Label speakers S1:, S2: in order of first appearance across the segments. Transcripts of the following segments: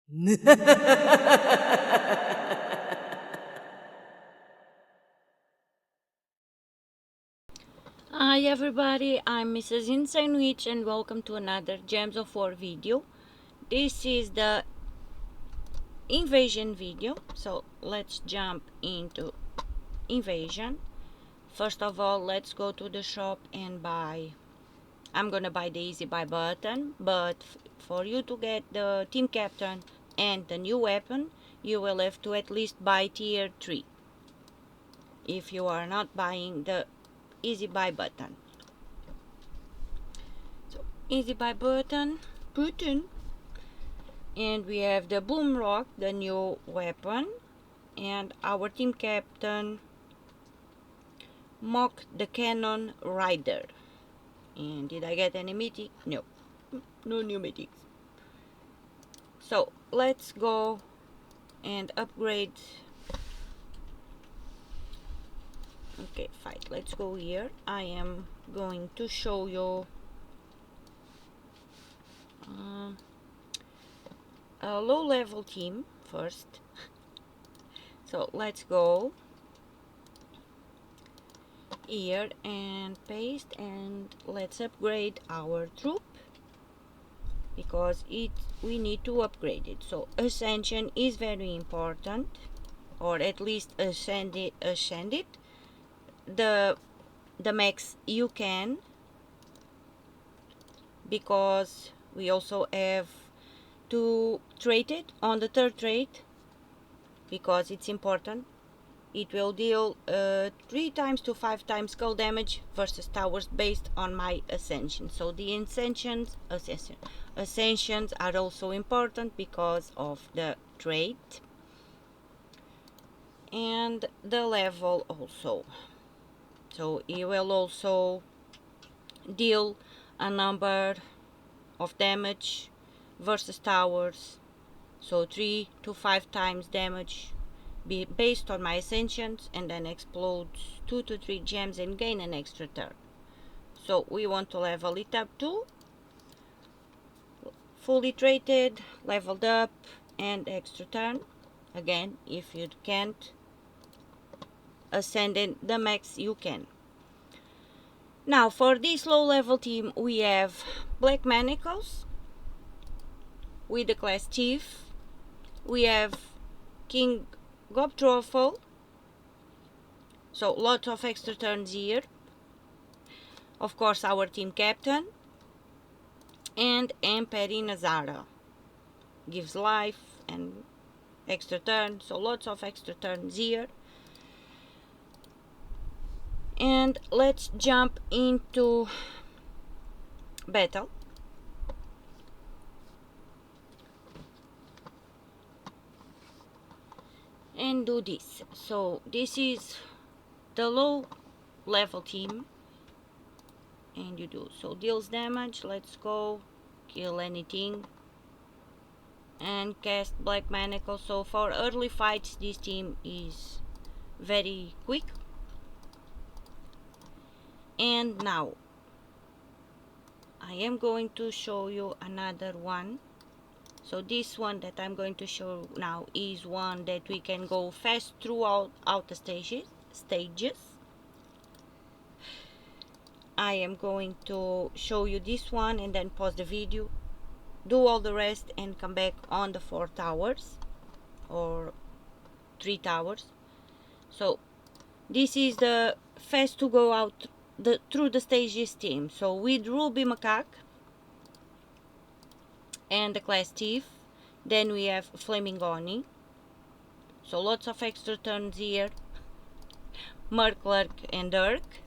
S1: Hi everybody, I'm Mrs. Insane Witch and welcome to another Gems of War video. This is the invasion video, so let's jump into invasion. First of all, let's go to the shop and buy. I'm gonna buy the easy buy button, but for you to get the team captain and the new weapon, you will have to at least buy tier 3 if you are not buying the easy buy button. So easy buy button, and we have the boom rock, the new weapon, and our team captain mock the cannon rider. And did I get any mythic? No new mythics. So let's go and upgrade. Okay, fine, let's go here. I am going to show you a low level team first. So let's go here and paste, and let's upgrade our troop because we need to upgrade it. So ascension is very important, or at least ascend it the max you can, because we also have to trait it on the third trait because it's important. It will deal 3 times to 5 times skull damage versus towers based on my ascension. So the ascensions are also important because of the trait and the level also. So it will also deal a number of damage versus towers, so 3 to 5 times damage based on my ascensions, and then explodes 2 to 3 gems and gain an extra turn. So we want to level it up to fully traded, leveled up, and extra turn. Again, if you can't ascend in the max you can. Now for this low level team we have Black Manacles with the class Chief. We have King Gobsticker, so lots of extra turns here. Of course our team captain, and Emperina Zara gives life and extra turn, so lots of extra turns here. And let's jump into battle. And do this. So this is the low level team, and you do so deals damage. Let's go kill anything and cast Black Manacle. So for early fights this team is very quick. And now I am going to show you another one. So this one that I'm going to show now is one that we can go fast throughout the stages. I am going to show you this one and then pause the video, do all the rest, and come back on the 4 towers or 3 towers. So this is the fast to go out through the stages team. So with Ruby Macaque and the class Thief, then we have Flaming Oni, so lots of extra turns here, Merclerk and Dirk,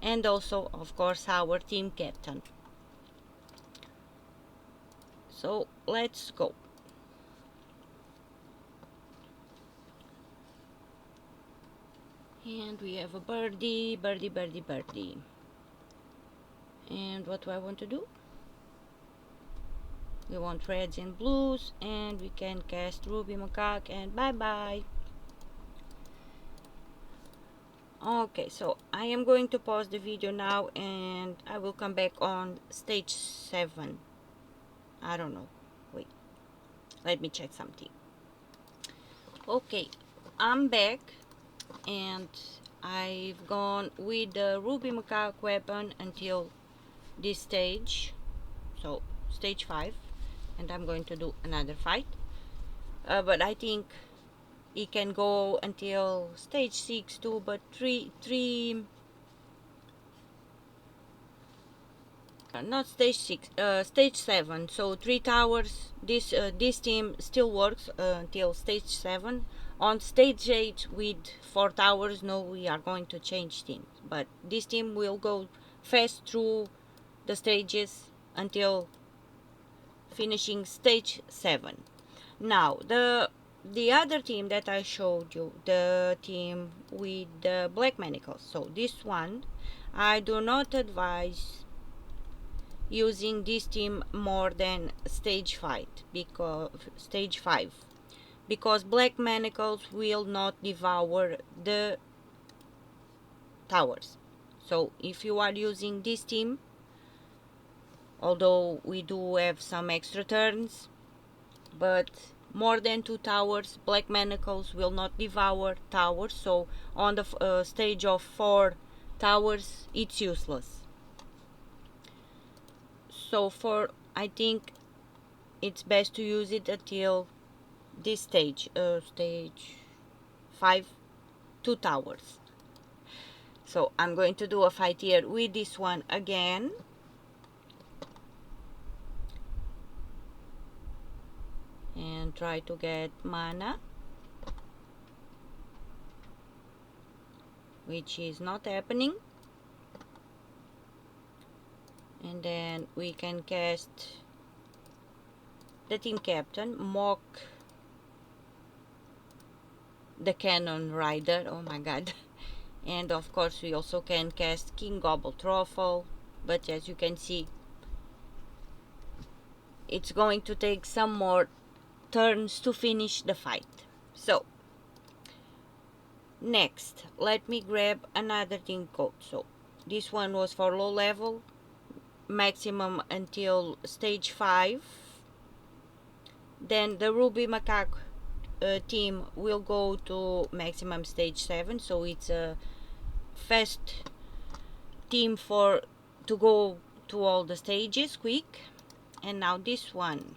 S1: and also of course our team captain. So let's go. And we have a birdie. And what do I want to do? We want reds and blues, and we can cast Ruby Macaque, and bye bye. Okay, so I am going to pause the video now and I will come back on stage 7. I don't know. Wait, let me check something. Okay, I'm back, and I've gone with the ruby macaque weapon until this stage, so stage 5, and I'm going to do another fight, but I think it can go until stage 6 too, but not stage 6, stage 7, so 3 towers. This team still works until stage 7. On stage 8 with 4 towers, no, we are going to change teams, but this team will go fast through the stages until finishing stage 7. Now the other team that I showed you, the team with the black manacles, so this one, I do not advise using this team more than stage 5 because black manacles will not devour the towers. So if you are using this team, although we do have some extra turns, but more than 2 towers, black manacles will not devour towers, so on the stage of 4 towers it's useless. So I think it's best to use it until this stage, stage 5, 2 towers. So I'm going to do a fight here with this one again. And try to get mana, which is not happening. And then we can cast the team captain, mock the cannon rider, oh my god. And of course we also can cast King Gobble Truffle, but as you can see it's going to take some more turns to finish the fight. So next, let me grab another team code. So this one was for low level, maximum until stage 5. Then the ruby macaque team will go to maximum stage 7, so it's a fast team to go to all the stages quick. And now this one,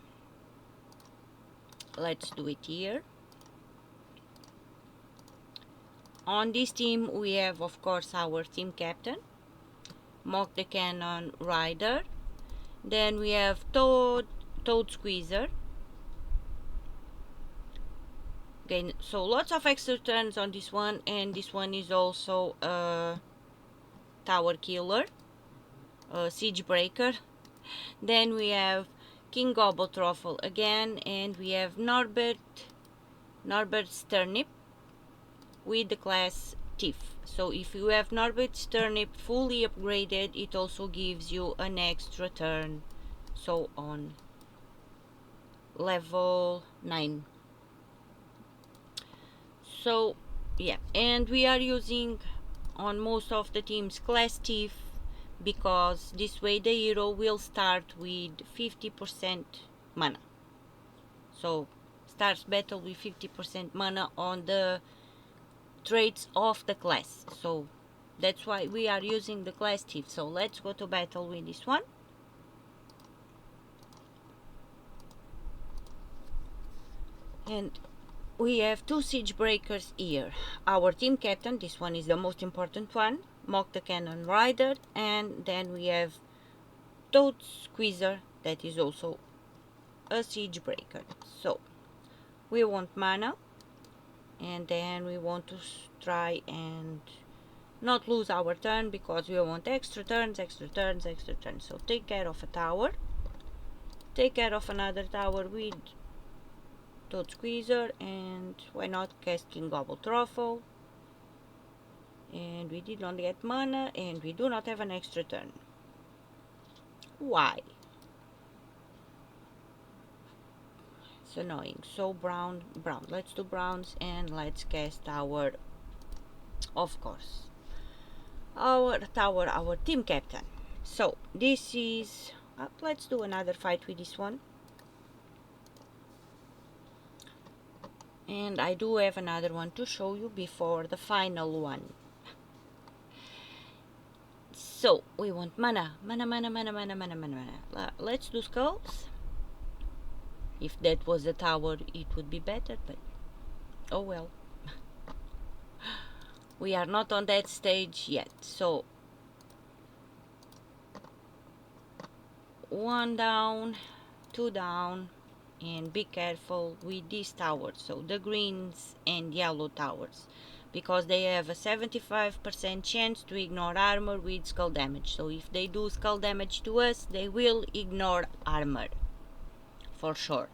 S1: let's do it here. On this team we have of course our team captain, mock the cannon rider, then we have toad squeezer. Okay, so lots of extra turns on this one, and this one is also a tower killer, a siege breaker. Then we have King Gobble Truffle again, and we have Norbert's Turnip with the class Thief. So if you have Norbert's Turnip fully upgraded, it also gives you an extra turn, so on level 9. So yeah, and we are using on most of the teams class Thief, because this way the hero will start with 50% mana. So starts battle with 50% mana on the traits of the class. So that's why we are using the class Thief. So let's go to battle with this one. And we have 2 siege breakers here. Our team captain, this one is the most important one, mock the cannon rider, and then we have toad squeezer, that is also a siege breaker. So we want mana, and then we want to try and not lose our turn, because we want extra turns. So take care of a tower, take care of another tower with toad squeezer, and why not cast King Gobble Truffle. And we did not get mana, and we do not have an extra turn. Why? It's annoying. So brown, let's do browns, and let's cast our, of course, our tower, our team captain. So this is let's do another fight with this one. And I do have another one to show you before the final one. So we want mana. Let's do skulls. If that was a tower, it would be better, but oh well. We are not on that stage yet, so 1 down, 2 down, and be careful with these towers, so the greens and yellow towers, because they have a 75% chance to ignore armor with skull damage. So if they do skull damage to us, they will ignore armor for sure.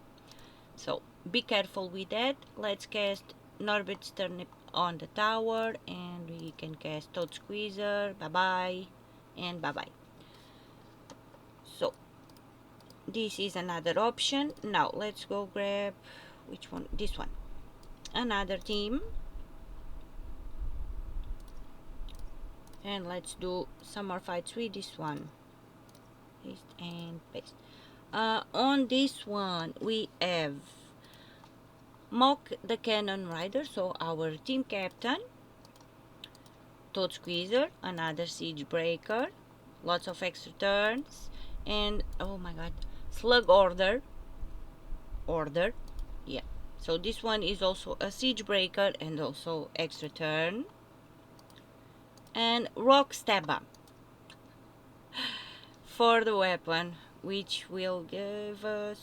S1: So be careful with that. Let's cast Norbert's Turnip on the tower, and we can cast Toad Squeezer, bye bye, and bye bye. So this is another option. Now let's go grab, which one? This one. Another team. And let's do some more fights with this one. Paste and paste. On this one we have Mock the Cannon Rider, so our team captain, Toad Squeezer, another Siege Breaker, lots of extra turns, and oh my god, Slug Order, yeah. So this one is also a Siege Breaker and also extra turn. And Rockstabba for the weapon, which will give us,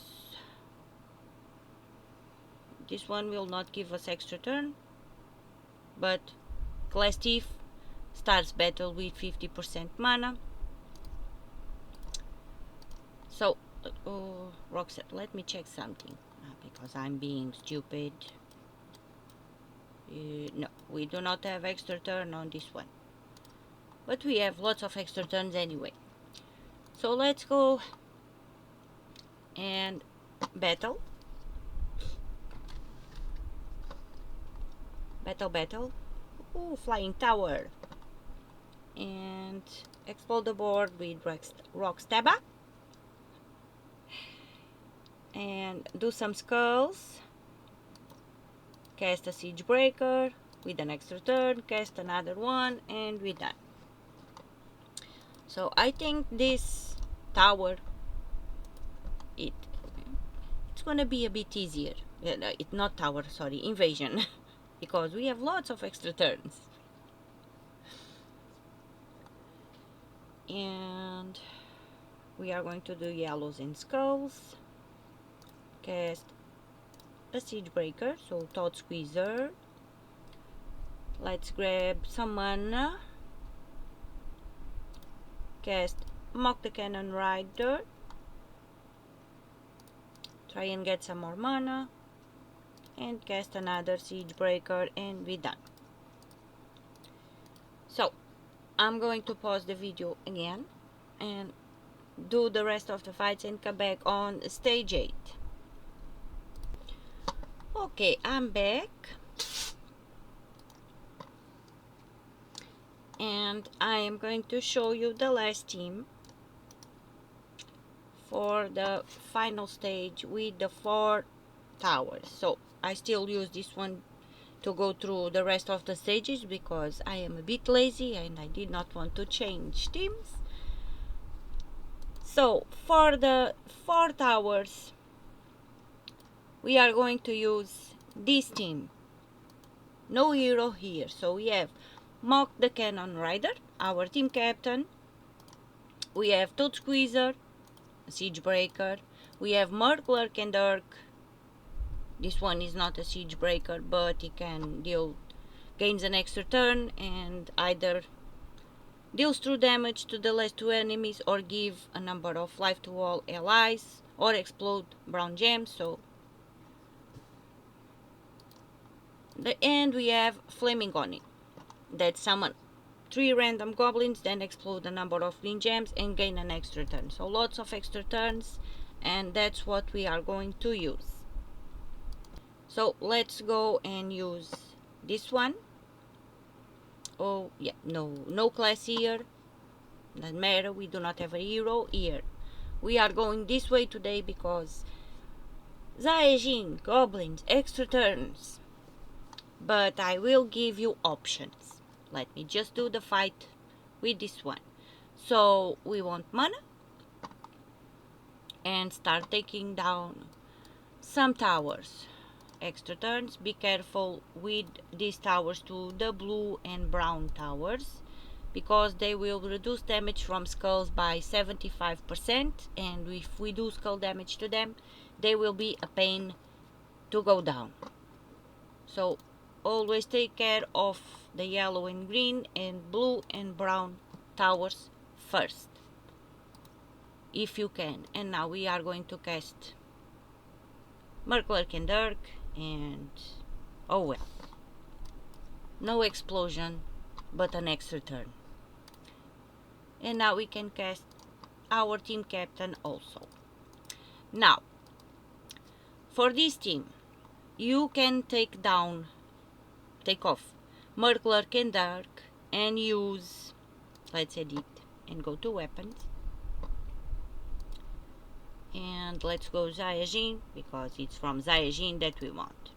S1: this one will not give us extra turn, but Class Thief starts battle with 50% mana. So Rockstabba, let me check something, because I'm being stupid. No, we do not have extra turn on this one, but we have lots of extra turns anyway. So let's go and battle. Ooh, flying tower. And explode the board with Rockstabba. And do some skulls. Cast a Siege Breaker with an extra turn. Cast another one, and we're done. So I think this tower, it's gonna be a bit easier. It's not tower, sorry, invasion. Because we have lots of extra turns. And we are going to do yellows and skulls. Cast a Siege Breaker, so Toad Squeezer. Let's grab some mana. Cast Mock the Cannon Rider. Try and get some more mana. And cast another Siege Breaker, and we're done. So I'm going to pause the video again and do the rest of the fights and come back on stage 8. Okay, I'm back. And I am going to show you the last team for the final stage with the 4 towers. So I still use this one to go through the rest of the stages because I am a bit lazy and I did not want to change teams. So for the 4 towers, we are going to use this team. No hero here. So we have Mock the Cannon Rider, our team captain. We have Toad Squeezer, Siege Breaker. We have Merc, Lurk, and Dirk. This one is not a Siege Breaker, but it can gains an extra turn and either deals true damage to the last 2 enemies or give a number of life to all allies or explode brown gems. So and we have Flaming Oni that summon 3 random goblins, then explode a number of green gems and gain an extra turn. So lots of extra turns, and that's what we are going to use. So let's go and use this one. Oh yeah, no class here, doesn't matter, we do not have a hero here. We are going this way today because Zaejin, goblins, extra turns. but I will give you options. Let me just do the fight with this one. So we want mana and start taking down some towers. Extra turns. Be careful with these towers to the blue and brown towers, because they will reduce damage from skulls by 75%, and if we do skull damage to them, they will be a pain to go down. So always take care of the yellow and green and blue and brown towers first, if you can. And now we are going to cast Murklerk and Dirk, and oh well, no explosion, but an extra turn. And now we can cast our team captain also. Now, for this team, you can take off Murklerk and Dirk and use, let's edit and go to weapons. And let's go Zaijin, because it's from Zaijin that we want.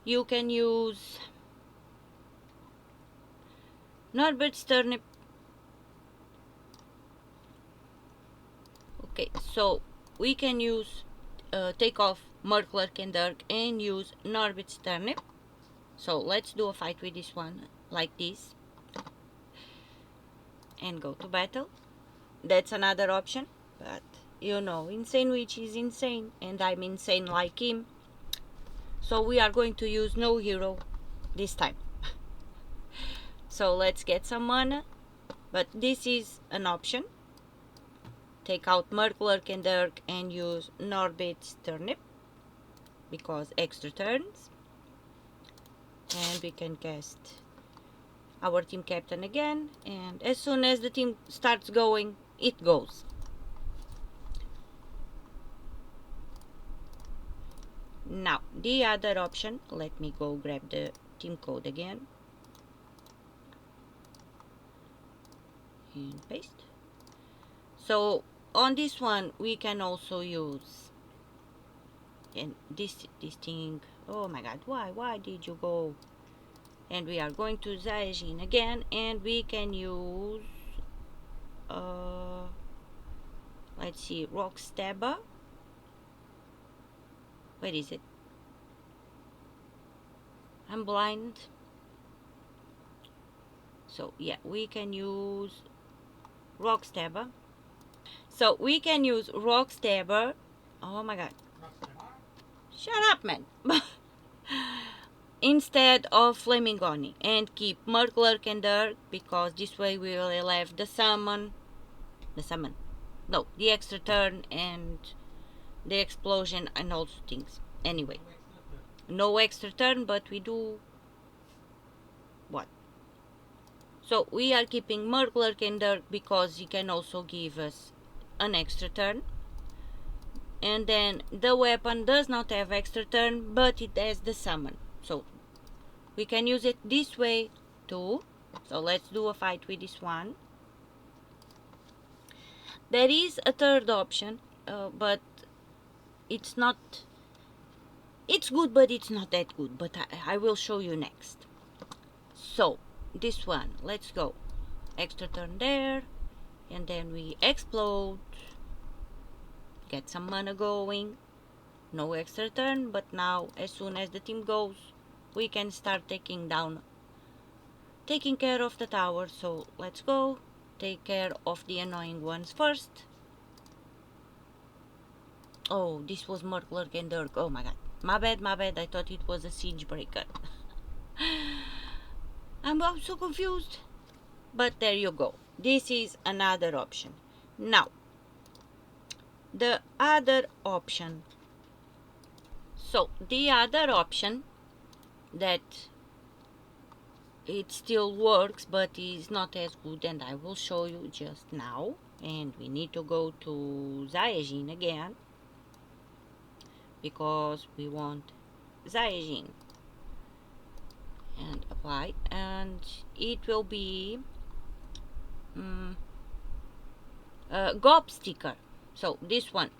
S1: You can use Norbert's Turnip. Okay, so we can use take off Murklerk and Dirk and use Norbert's Turnip. So let's do a fight with this one like this and go to battle. That's another option, but you know, Insane Witch is insane and I'm insane like him. So we are going to use no hero this time. So let's get some mana, but this is an option. Take out Murklerk and Dirk and use Norbert's Turnip, because extra turns. And we can cast our team captain again, and as soon as the team starts going, it goes. Now the other option, let me go grab the team code again and paste. So on this one we can also use, and this thing, oh my god, why did you go? And we are going to Zaijin again, and we can use let's see, Rockstabba. Where is it? I'm blind. So yeah, we can use Rockstabba. So we can use Rockstabba. Oh my god. Shut up, man. Instead of Flaming Oni, and keep Murklerk and Dirk, because this way we will have the extra turn and the explosion and also things. Anyway, no extra turn, but we do what? So we are keeping Murklerk and Dirk because he can also give us an extra turn. And then the weapon does not have extra turn, but it has the summon. So we can use it this way too. So let's do a fight with this one. There is a third option, but it's not, it's good, but it's not that good, but I will show you next. So this one, let's go. Extra turn there, and then we explode, get some mana going. No extra turn, but now as soon as the team goes, we can start taking care of the tower. So let's go take care of the annoying ones first. Oh, this was Murklerk and Dirk. Oh my god, my bad, I thought it was a siege breaker. I'm so confused, but there you go. This is another option. Now the other option, that it still works but is not as good, and I will show you just now. And we need to go to Zaijin again, because we want Zaijin, and apply, and it will be Gobsticker. So this one,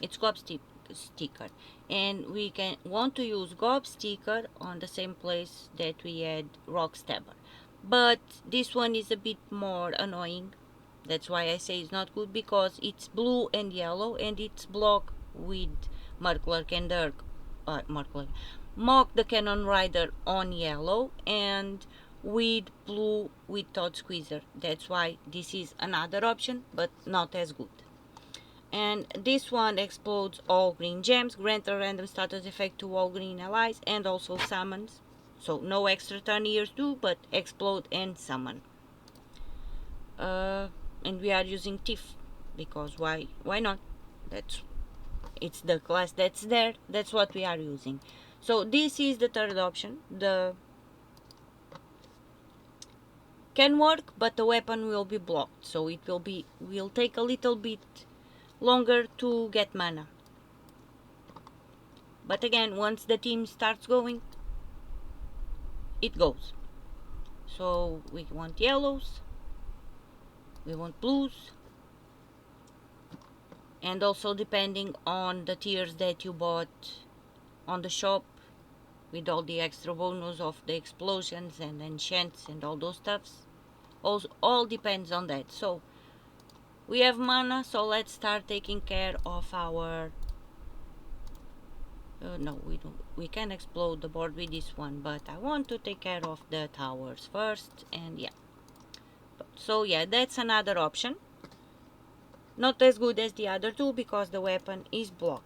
S1: it's Gobsticker. Gobsticker, and we can want to use Gobsticker on the same place that we had Rockstabba, but this one is a bit more annoying. That's why I say it's not good, because it's blue and yellow and it's blocked with Markler and Dirk, Mock the Cannon Rider on yellow and with blue with Todd Squeezer. That's why this is another option, but not as good. And this one explodes all green gems, grant a random status effect to all green allies, and also summons. So no extra turn here too, but explode and summon. And we are using Thief, because why not? It's the class that's there, that's what we are using. So this is the third option. The can work, but the weapon will be blocked, so it will take a little bit longer to get mana. But again, once the team starts going, it goes. So we want yellows, we want blues, and also depending on the tiers that you bought on the shop, with all the extra bonus of the explosions and enchants and all those stuffs, all depends on that. So we have mana, so let's start taking care of our no, we can explode the board with this one, but I want to take care of the towers first. And yeah, so yeah, that's another option. Not as good as the other two because the weapon is blocked.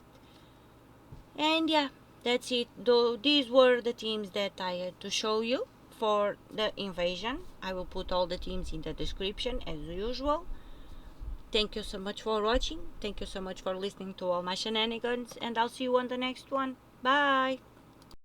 S1: And yeah, that's it. Though these were the teams that I had to show you for the invasion. I will put all the teams in the description as usual. Thank you so much for watching. Thank you so much for listening to all my shenanigans, and I'll see you on the next one. Bye!